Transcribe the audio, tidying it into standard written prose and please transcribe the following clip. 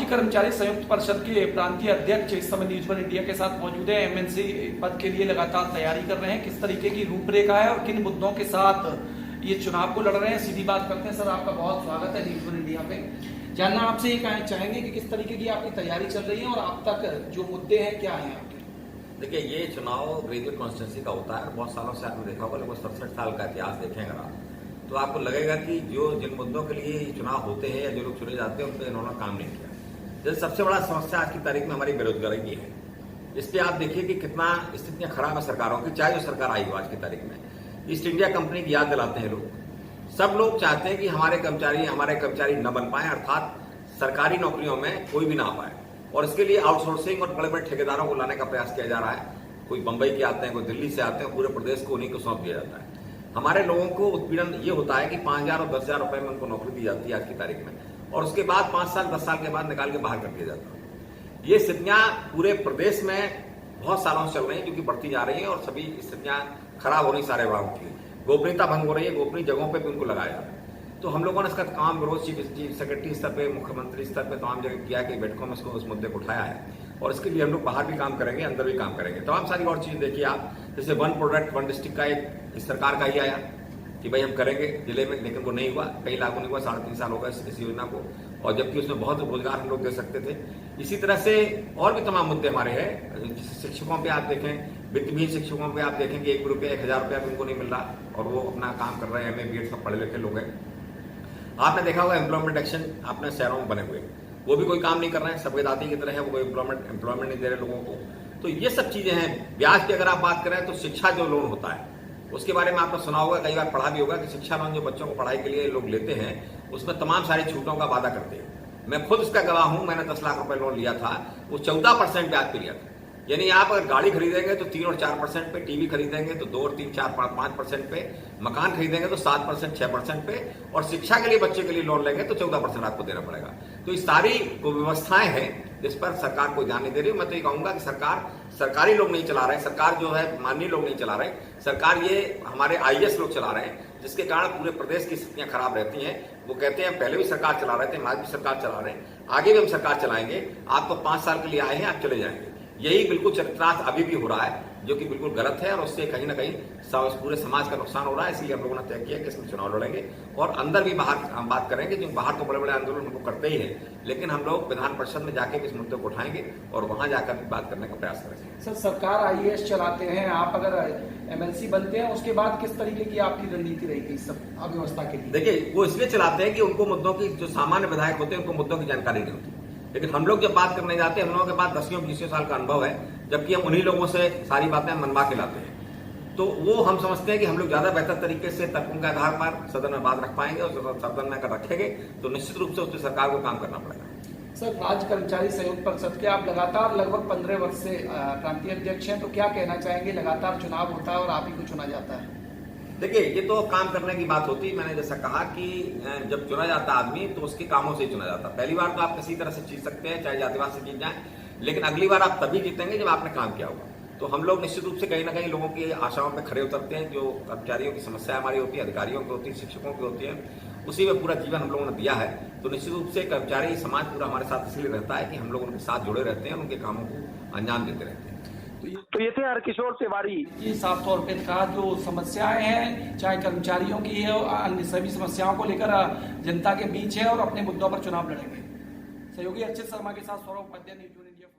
कर्मचारी संयुक्त परिषद के प्रांतीय अध्यक्ष इस समय न्यूज वन इंडिया के साथ मौजूद है। एमएनसी पद के लिए लगातार तैयारी कर रहे हैं। किस तरीके की रूपरेखा है और किन मुद्दों के साथ ये चुनाव को लड़ रहे हैं, सीधी बात करते हैं। सर, आपका बहुत स्वागत है न्यूज वन इंडिया पे। जानना आपसे ये कहना चाहेंगे कि किस तरीके की आपकी तैयारी चल रही है और अब तक जो मुद्दे हैं क्या है आपके? देखिए, ये चुनाव ग्रेजुएट कॉन्स्टिट्यूंसी का होता है। बहुत सालों से आपने देखा होगा, लगभग 67 साल का इतिहास देखें अगर आप, तो आपको लगेगा कि जिन मुद्दों के लिए ये चुनाव होते हैं या जो लोग चुने जाते हैं उन पर इन्होंने काम नहीं किया। जैसे सबसे बड़ा समस्या आज की तारीख में हमारी बेरोजगारी की है। इस पर आप देखिए कि कितना स्थितियां खराब है सरकारों की, चाहे जो सरकार आई हो आज की तारीख में। ईस्ट इंडिया कंपनी की याद दिलाते हैं लोग। सब लोग चाहते हैं कि हमारे कर्मचारी न बन पाए, अर्थात सरकारी नौकरियों में कोई भी ना आ पाए, और इसके लिए आउटसोर्सिंग और बड़े बड़े ठेकेदारों को लाने का प्रयास किया जा रहा है। कोई बंबई के आते हैं, कोई दिल्ली से आते हैं, पूरे प्रदेश को उन्हीं को सौंप दिया जाता है। हमारे लोगों को उत्पीड़न ये होता है कि 5,000 और 10,000 रुपए में उनको नौकरी दी जाती है आज की तारीख में, और उसके बाद 5 साल 10 साल के बाद निकाल के बाहर कर दिया जाता है। ये स्थितियां पूरे प्रदेश में बहुत सालों से चल रही हैं, जो कि बढ़ती जा रही हैं, और सभी स्थितियां खराब हो रही सारे विभागों की। गोपनीयता भंग हो रही है, गोपनीय जगहों पर भी उनको लगाया जा रहा है। तो हम लोगों ने इसका काम विरोध चीफ सेक्रेटरी स्तर पे, मुख्यमंत्री स्तर पे तमाम जगह किया कि बैठकों में इसको उस मुद्दे को उठाया है, और इसके लिए हम लोग बाहर भी काम करेंगे, अंदर भी काम करेंगे। तमाम सारी और चीज देखिए आप, जैसे वन प्रोडक्ट वन डिस्ट्रिक्ट का एक इस सरकार का ही आया कि भाई हम करेंगे जिले में, लेकिन वो नहीं हुआ, कहीं लागू नहीं हुआ। 3.5 साल होगा इस योजना को, और जबकि उसमें बहुत रोजगार हम लोग दे सकते थे। इसी तरह से और भी तमाम मुद्दे हमारे हैं। शिक्षकों पे आप देखें, वित्तविहीन शिक्षकों पे आप देखेंगे 1 रुपया 1,000 रुपया भी उनको नहीं मिल रहा, और वो अपना काम कर रहे हैं। MA BEd सब पढ़े लिखे लोग हैं। आपने देखा होगा एम्प्लॉयमेंट एक्शन अपने शहरों में बने हुए, वो भी कोई काम नहीं कर रहे हैं, सफेद हाथी की तरह है, वो कोई एम्प्लॉयमेंट नहीं दे रहे लोगों को। तो ये सब चीजें हैं। ब्याज की अगर आप बात करें तो शिक्षा जो लोन होता है उसके बारे में आपने सुना होगा, कई बार पढ़ा भी होगा कि शिक्षा लोन जो बच्चों को पढ़ाई के लिए लोग लेते हैं उसमें तमाम सारी छूटों का वादा करते हैं। मैं खुद इसका गवाह हूं, मैंने 10 लाख रुपए लोन लिया था, वो 14% ब्याज पे लिया था। यानी आप अगर गाड़ी खरीदेंगे तो 3 और 4% पे, टीवी खरीदेंगे तो 2 और 3 4 5% पे, मकान खरीदेंगे तो 7% 6% पे, और शिक्षा के लिए बच्चे के लिए लोन लेंगे तो 14% आपको देना पड़ेगा। तो ये सारी व्यवस्थाएं हैं जिस पर सरकार कोई ध्यान नहीं दे रही। मैं तो ये कहूंगा कि सरकारी लोग नहीं चला रहे, सरकार जो है माननीय लोग नहीं चला रहे, सरकार ये हमारे IAS लोग चला रहे हैं, जिसके कारण पूरे प्रदेश की स्थितियां खराब रहती हैं। वो कहते हैं पहले भी सरकार चला रहे थे, आज भी सरकार चला रहे हैं, आगे भी हम सरकार चलाएंगे। आप तो 5 साल के लिए आए हैं, आप चले जाएंगे। यही बिल्कुल चरितार्थ अभी भी हो रहा है, जो कि बिल्कुल गलत है, और उससे कहीं ना कहीं पूरे समाज का नुकसान हो रहा है। इसलिए हम लोगों ने तय किया कि इसमें चुनाव लड़ेंगे, और अंदर भी बाहर हम बात करेंगे। जो बाहर तो बड़े बड़े आंदोलन हम लोग करते ही हैं, लेकिन हम लोग विधान परिषद में जाके इस मुद्दे को उठाएंगे और वहां जाकर भी बात करने का प्रयास करेंगे। सर, सरकार IAS चलाते हैं, आप अगर MLC बनते हैं उसके बाद किस तरीके की आपकी रणनीति रहेगी इस सब अव्यवस्था के लिए? देखिए, वो इसलिए चलाते हैं कि उनको मुद्दों की, जो सामान्य विधायक होते हैं उनको मुद्दों की जानकारी नहीं होती। लेकिन हम लोग जब बात करने जाते हैं, हम लोगों के पास 10-20 साल का अनुभव है, जबकि हम उन्हीं लोगों से सारी बातें मनवा के लाते हैं। तो वो हम समझते हैं कि हम लोग ज्यादा बेहतर तरीके से तर्कों के आधार पर सदन में बात रख पाएंगे, और सदन में अगर रखेंगे तो निश्चित रूप से उस पर सरकार को काम करना पड़ेगा। सर, राज्य कर्मचारी संयुक्त परिषद के आप लगातार लगभग 15 वर्ष से प्रांतीय अध्यक्ष हैं, तो क्या कहना चाहेंगे? लगातार चुनाव होता है और आप ही को चुना जाता है। देखिए, ये तो काम करने की बात होती है। मैंने जैसा कहा कि जब चुना जाता आदमी तो उसके कामों से चुना जाता। पहली बार तो आप किसी तरह से जीत सकते हैं, चाहे जातिवाद से जीत जाए, लेकिन अगली बार आप तभी जीतेंगे जब आपने काम किया होगा। तो हम लोग निश्चित रूप से कहीं ना कहीं लोगों की आशाओं पे खड़े उतरते हैं। जो कर्मचारियों की समस्या हमारी होती है, अधिकारियों की होती है, शिक्षकों की होती है, उसी में पूरा जीवन हम लोगों ने दिया है। तो निश्चित रूप से कर्मचारी समाज पूरा हमारे साथ इसलिए रहता है कि हम लोग उनके साथ जुड़े रहते हैं, उनके कामों को अंजाम देते रहते हैं। तो ये थे हरकिशोर तिवारी। ये साफ तौर पे कहा, जो समस्याएं हैं चाहे कर्मचारियों की है और अन्य सभी समस्याओं को लेकर जनता के बीच है, और अपने मुद्दों पर चुनाव लड़ेंगे। सहयोगी अर्चित शर्मा के साथ सौरभ उपाध्याय, न्यूज